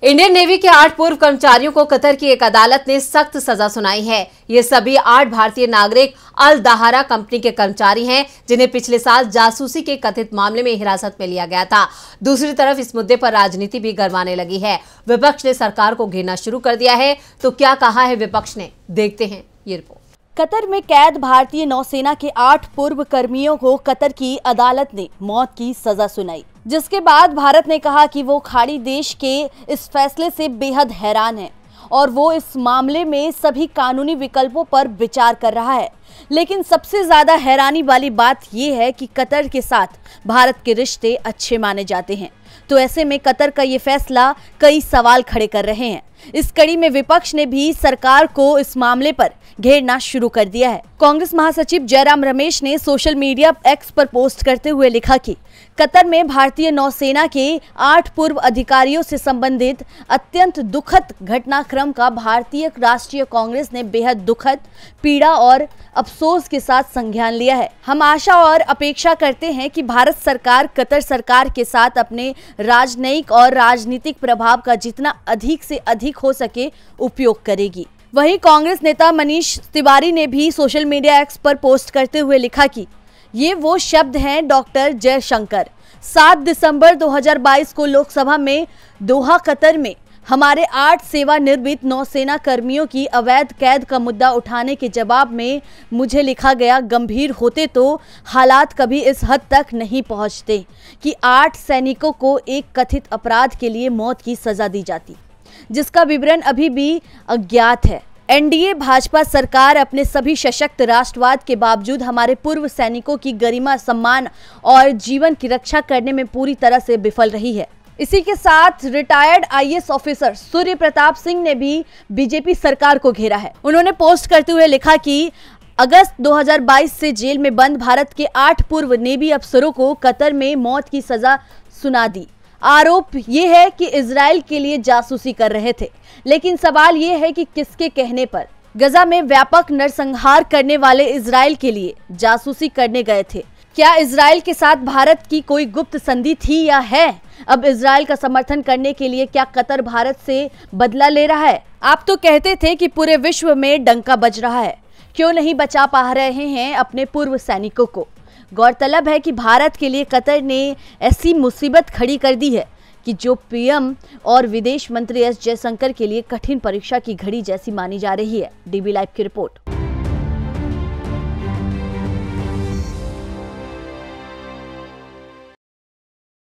Indian navy के 8 पूर्व कर्मचारियों को कतर की एक अदालत ने सख्त सजा सुनाई है। ये सभी 8 भारतीय नागरिक अल दहारा कंपनी के कर्मचारी हैं, जिन्हें पिछले साल जासूसी के कथित मामले में हिरासत में लिया गया था। दूसरी तरफ इस मुद्दे पर राजनीति भी गरमाने लगी है। विपक्ष ने सरकार को घेरना शुरू कर दिया है। तो क्या कहा है विपक्ष ने, देखते हैं ये रिपोर्ट। कतर में कैद भारतीय नौसेना के 8 पूर्व कर्मियों को कतर की अदालत ने मौत की सजा सुनाई, जिसके बाद भारत ने कहा कि वो खाड़ी देश के इस फैसले से बेहद हैरान है और वो इस मामले में सभी कानूनी विकल्पों पर विचार कर रहा है। लेकिन सबसे ज्यादा हैरानी वाली बात ये है कि कतर के साथ भारत के रिश्ते अच्छे माने जाते हैं, तो ऐसे में कतर का ये फैसला कई सवाल खड़े कर रहे हैं। इस कड़ी में विपक्ष ने भी सरकार को इस मामले पर घेरना शुरू कर दिया है। कांग्रेस महासचिव जयराम रमेश ने सोशल मीडिया एक्स पर पोस्ट करते हुए लिखा कि कतर में भारतीय नौसेना के 8 पूर्व अधिकारियों से संबंधित अत्यंत दुखद घटनाक्रम का भारतीय राष्ट्रीय कांग्रेस ने बेहद दुखद, पीड़ा और अफसोस के साथ संज्ञान लिया है। हम आशा और अपेक्षा करते हैं कि भारत सरकार कतर सरकार के साथ अपने राजनयिक और राजनीतिक प्रभाव का जितना अधिक से अधिक हो सके उपयोग करेगी। वहीं कांग्रेस नेता मनीष तिवारी ने भी सोशल मीडिया एक्स पर पोस्ट करते हुए लिखा कि ये वो शब्द हैं डॉक्टर जयशंकर। 7 दिसंबर 2022 को लोकसभा में दोहा कतर में हमारे 8 सेवानिवृत्त नौसेना कर्मियों की अवैध कैद का मुद्दा उठाने के जवाब में मुझे लिखा गया, गंभीर होते तो हालात कभी इस हद तक नहीं पहुंचते कि 8 सैनिकों को एक कथित अपराध के लिए मौत की सजा दी जाती, जिसका विवरण अभी भी अज्ञात है। एनडीए भाजपा सरकार अपने सभी सशक्त राष्ट्रवाद के बावजूद हमारे पूर्व सैनिकों की गरिमा, सम्मान और जीवन की रक्षा करने में पूरी तरह से विफल रही है। इसी के साथ retired IAS officer Surya Pratap Singh ने भी बीजेपी सरकार को घेरा है। उन्होंने पोस्ट करते हुए लिखा कि अगस्त 2022 से जेल में बंद भारत के 8 पूर्व नेवी अफसरों को कतर में मौत की सजा सुना दी। आरोप ये है कि इजराइल के लिए जासूसी कर रहे थे, लेकिन सवाल ये है कि किसके कहने पर। गजा में व्यापक नरसंहार करने वाले इजराइल के लिए जासूसी करने गए थे। क्या इजराइल के साथ भारत की कोई गुप्त संधि थी या है? अब इजराइल का समर्थन करने के लिए क्या कतर भारत से बदला ले रहा है? आप तो कहते थे कि पूरे विश्व में डंका बज रहा है, क्यों नहीं बचा पा रहे हैं अपने पूर्व सैनिकों को? गौरतलब है कि भारत के लिए कतर ने ऐसी मुसीबत खड़ी कर दी है कि जो पीएम और विदेश मंत्री एस जयशंकर के लिए कठिन परीक्षा की घड़ी जैसी मानी जा रही है। डीबी लाइव की रिपोर्ट।